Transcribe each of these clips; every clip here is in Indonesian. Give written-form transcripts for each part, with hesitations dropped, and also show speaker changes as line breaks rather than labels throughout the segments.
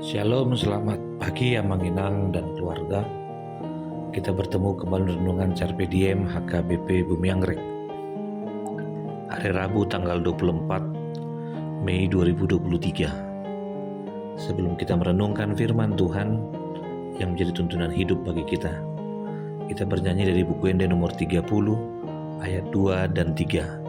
Shalom, selamat pagi Amanginang dan keluarga. Kita bertemu kembali renungan Carpe Diem HKBP Bumi Anggrek. Hari Rabu tanggal 24 Mei 2023. Sebelum kita merenungkan firman Tuhan yang menjadi tuntunan hidup bagi kita bernyanyi dari buku Ende nomor 30 ayat 2 dan 3.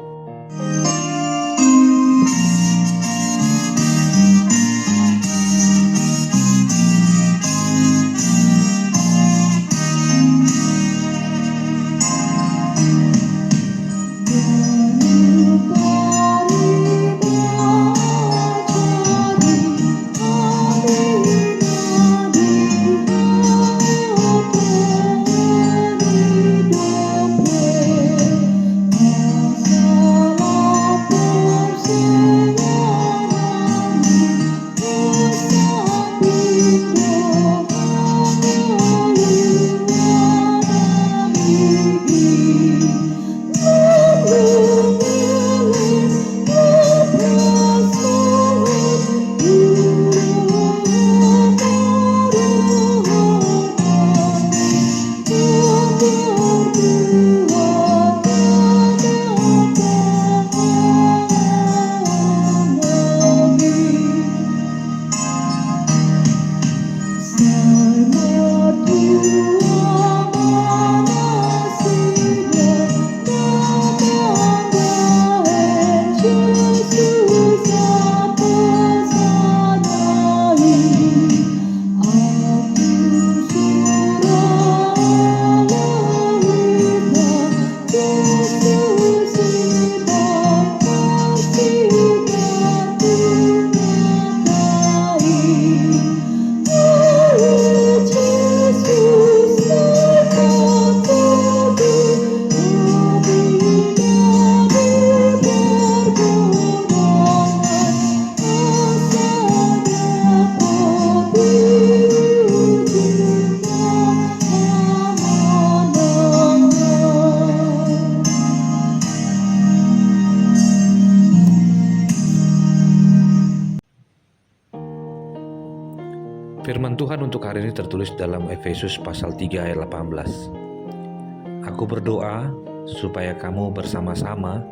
Firman Tuhan untuk hari ini tertulis dalam Efesus pasal 3 ayat 18. Aku berdoa supaya kamu bersama-sama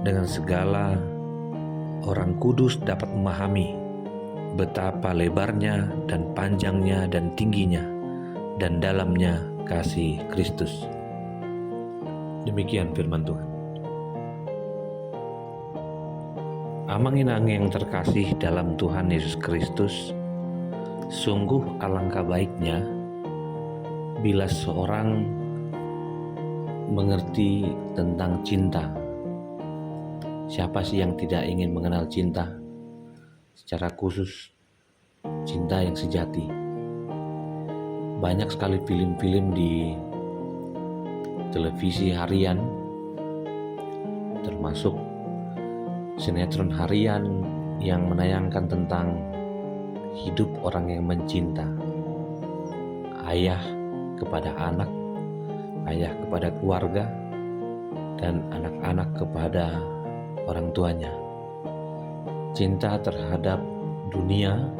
dengan segala orang kudus dapat memahami betapa lebarnya dan panjangnya dan tingginya dan dalamnya kasih Kristus. Demikian firman Tuhan. Amanginang yang terkasih dalam Tuhan Yesus Kristus, sungguh alangkah baiknya bila seorang mengerti tentang cinta. Siapa sih yang tidak ingin mengenal cinta? Secara khusus cinta yang sejati. Banyak sekali film-film di televisi harian, termasuk sinetron harian yang menayangkan tentang hidup orang yang mencinta. Ayah kepada anak, ayah kepada keluarga, dan anak-anak kepada orang tuanya. Cinta terhadap dunia,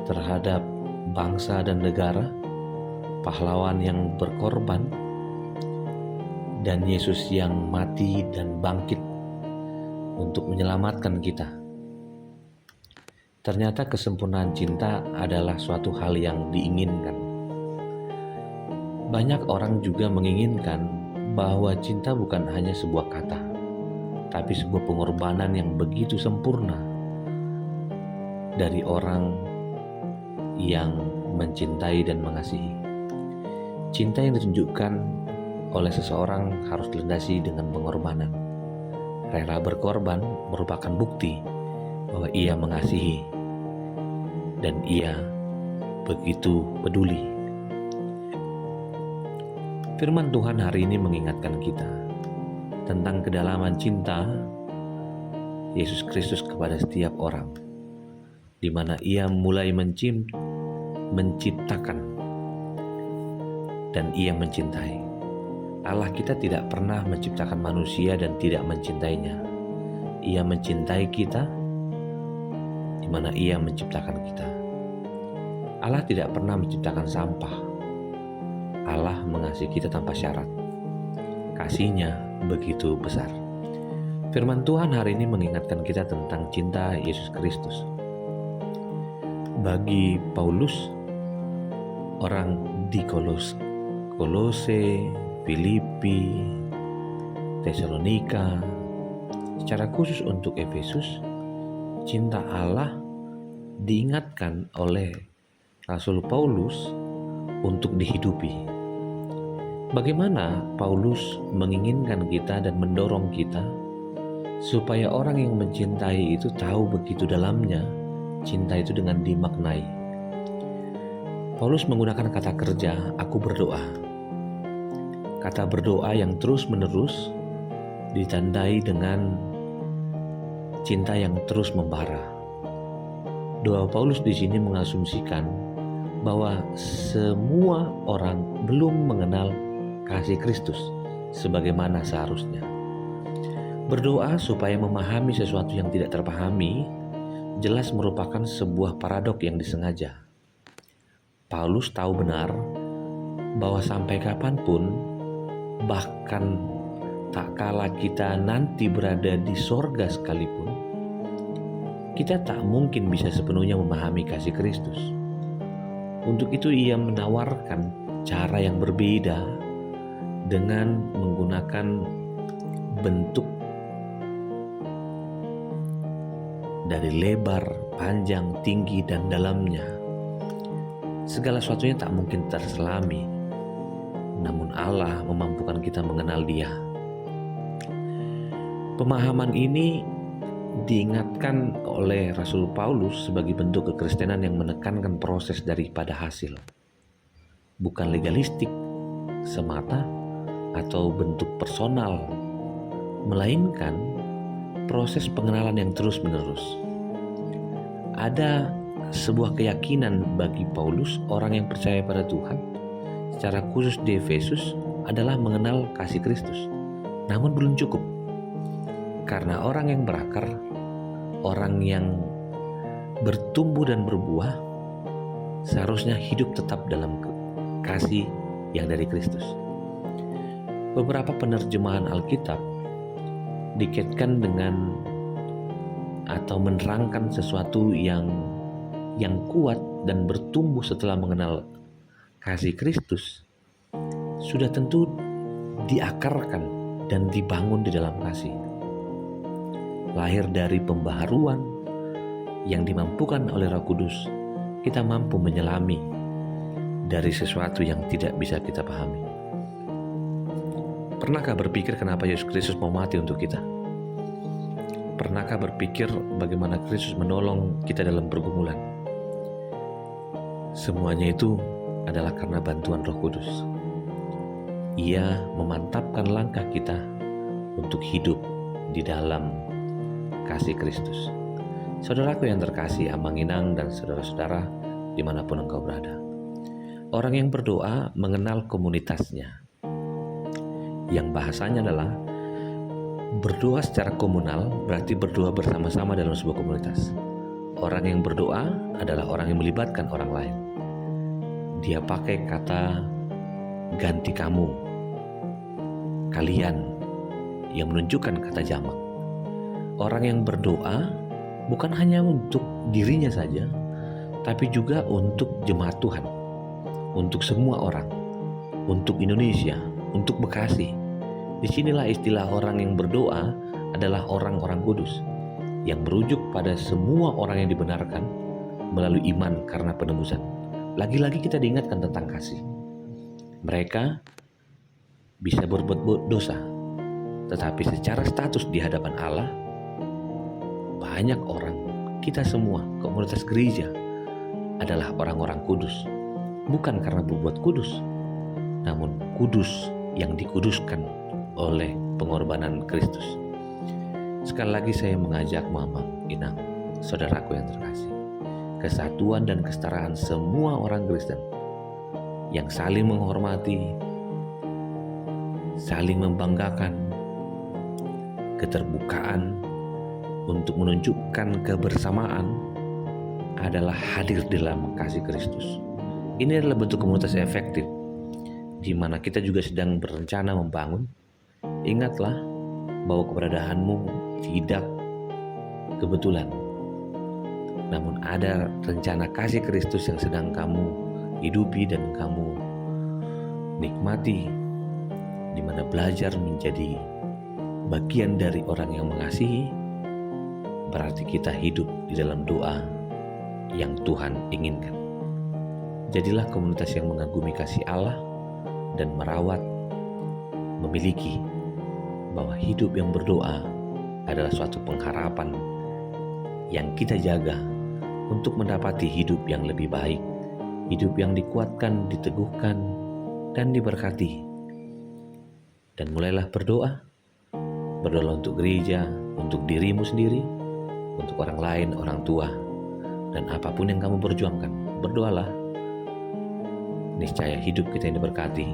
terhadap bangsa dan negara, pahlawan yang berkorban, dan Yesus yang mati dan bangkit untuk menyelamatkan kita. Ternyata kesempurnaan cinta adalah suatu hal yang diinginkan. Banyak orang juga menginginkan bahwa cinta bukan hanya sebuah kata, tapi sebuah pengorbanan yang begitu sempurna dari orang yang mencintai dan mengasihi. Cinta yang ditunjukkan oleh seseorang harus dilandasi dengan pengorbanan. Rela berkorban merupakan bukti bahwa ia mengasihi dan ia begitu peduli. Firman Tuhan hari ini mengingatkan kita tentang kedalaman cinta Yesus Kristus kepada setiap orang, di mana ia mulai menciptakan dan ia mencintai. Allah kita tidak pernah menciptakan manusia dan tidak mencintainya. Ia mencintai kita di mana Ia menciptakan kita. Allah tidak pernah menciptakan sampah. Allah mengasihi kita tanpa syarat. Kasih-Nya begitu besar. Firman Tuhan hari ini mengingatkan kita tentang cinta Yesus Kristus. Bagi Paulus, orang di Kolose, Filipi, Tesalonika, secara khusus untuk Efesus, cinta Allah diingatkan oleh Rasul Paulus untuk dihidupi. Bagaimana Paulus menginginkan kita dan mendorong kita supaya orang yang mencintai itu tahu begitu dalamnya cinta itu dengan dimaknai. Paulus menggunakan kata kerja, aku berdoa. Kata berdoa yang terus-menerus ditandai dengan cinta yang terus membara. Doa Paulus di sini mengasumsikan bahwa semua orang belum mengenal kasih Kristus sebagaimana seharusnya. Berdoa supaya memahami sesuatu yang tidak terpahami jelas merupakan sebuah paradok yang disengaja. Paulus tahu benar bahwa sampai kapanpun, bahkan tak kala kita nanti berada di sorga sekalipun, kita tak mungkin bisa sepenuhnya memahami kasih Kristus. Untuk itu Ia menawarkan cara yang berbeda dengan menggunakan bentuk dari lebar, panjang, tinggi, dan dalamnya. Segala sesuatunya tak mungkin terselami, namun Allah memampukan kita mengenal Dia. Pemahaman ini diingatkan oleh Rasul Paulus sebagai bentuk kekristenan yang menekankan proses daripada hasil, bukan legalistik semata atau bentuk personal, melainkan proses pengenalan yang terus-menerus. Ada sebuah keyakinan bagi Paulus, orang yang percaya pada Tuhan, secara khusus di Efesus, adalah mengenal kasih Kristus. Namun belum cukup. Karena orang yang berakar, orang yang bertumbuh dan berbuah, seharusnya hidup tetap dalam kasih yang dari Kristus. Beberapa penerjemahan Alkitab dikaitkan dengan atau menerangkan sesuatu yang kuat dan bertumbuh setelah mengenal kasih Kristus sudah tentu diakarkan dan dibangun di dalam kasih. Lahir dari pembaharuan yang dimampukan oleh Roh Kudus, kita mampu menyelami dari sesuatu yang tidak bisa kita pahami. Pernahkah berpikir kenapa Yesus Kristus mau mati untuk kita? Pernahkah berpikir bagaimana Kristus menolong kita dalam pergumulan? Semuanya itu adalah karena bantuan Roh Kudus. Ia memantapkan langkah kita untuk hidup di dalam kasih Kristus. Saudaraku yang terkasih, Amang Inang dan saudara-saudara dimanapun engkau berada. Orang yang berdoa mengenal komunitasnya, yang bahasanya adalah berdoa secara komunal, berarti berdoa bersama-sama dalam sebuah komunitas. Orang yang berdoa adalah orang yang melibatkan orang lain. Dia pakai kata ganti kamu, kalian, yang menunjukkan kata jamak. Orang yang berdoa bukan hanya untuk dirinya saja, tapi juga untuk jemaat Tuhan, untuk semua orang, untuk Indonesia, untuk Bekasi. Disinilah istilah orang yang berdoa adalah orang-orang kudus yang merujuk pada semua orang yang dibenarkan melalui iman karena penebusan. Lagi-lagi kita diingatkan tentang kasih. Mereka bisa berbuat dosa, tetapi secara status di hadapan Allah, banyak orang, kita semua, komunitas gereja adalah orang-orang kudus. Bukan karena berbuat kudus, namun kudus yang dikuduskan oleh pengorbanan Kristus. Sekali lagi saya mengajak Amang Inang, saudaraku yang terkasih, kesatuan dan kesetaraan semua orang Kristen yang saling menghormati, saling membanggakan, keterbukaan untuk menunjukkan kebersamaan adalah hadir di dalam kasih Kristus. Ini adalah bentuk komunitas efektif di mana kita juga sedang berencana membangun. Ingatlah bahwa keberadaanmu tidak kebetulan, namun ada rencana kasih Kristus yang sedang kamu hidupi dan kamu nikmati, di mana belajar menjadi bagian dari orang yang mengasihi. Berarti kita hidup di dalam doa yang Tuhan inginkan. Jadilah komunitas yang mengagumi kasih Allah dan merawat, memiliki bahwa hidup yang berdoa adalah suatu pengharapan yang kita jaga untuk mendapati hidup yang lebih baik, hidup yang dikuatkan, diteguhkan, dan diberkati. Dan mulailah berdoa untuk gereja, untuk dirimu sendiri, untuk orang lain, orang tua, dan apapun yang kamu perjuangkan. Berdoalah. Niscaya hidup kita yang diberkati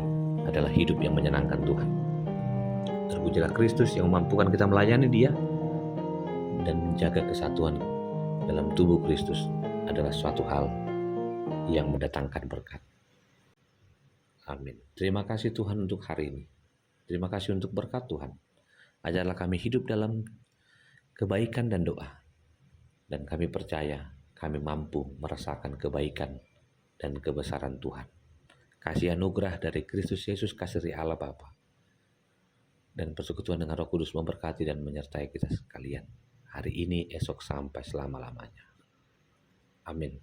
adalah hidup yang menyenangkan Tuhan. Terpujilah Kristus yang memampukan kita melayani Dia dan menjaga kesatuan dalam tubuh Kristus adalah suatu hal yang mendatangkan berkat. Amin. Terima kasih Tuhan untuk hari ini. Terima kasih untuk berkat Tuhan. Ajarlah kami hidup dalam kebaikan dan doa. Dan kami percaya kami mampu merasakan kebaikan dan kebesaran Tuhan. Kasih anugerah dari Kristus Yesus, kasih dari Allah Bapa, dan persekutuan dengan Roh Kudus memberkati dan menyertai kita sekalian hari ini, esok, sampai selama-lamanya. Amin.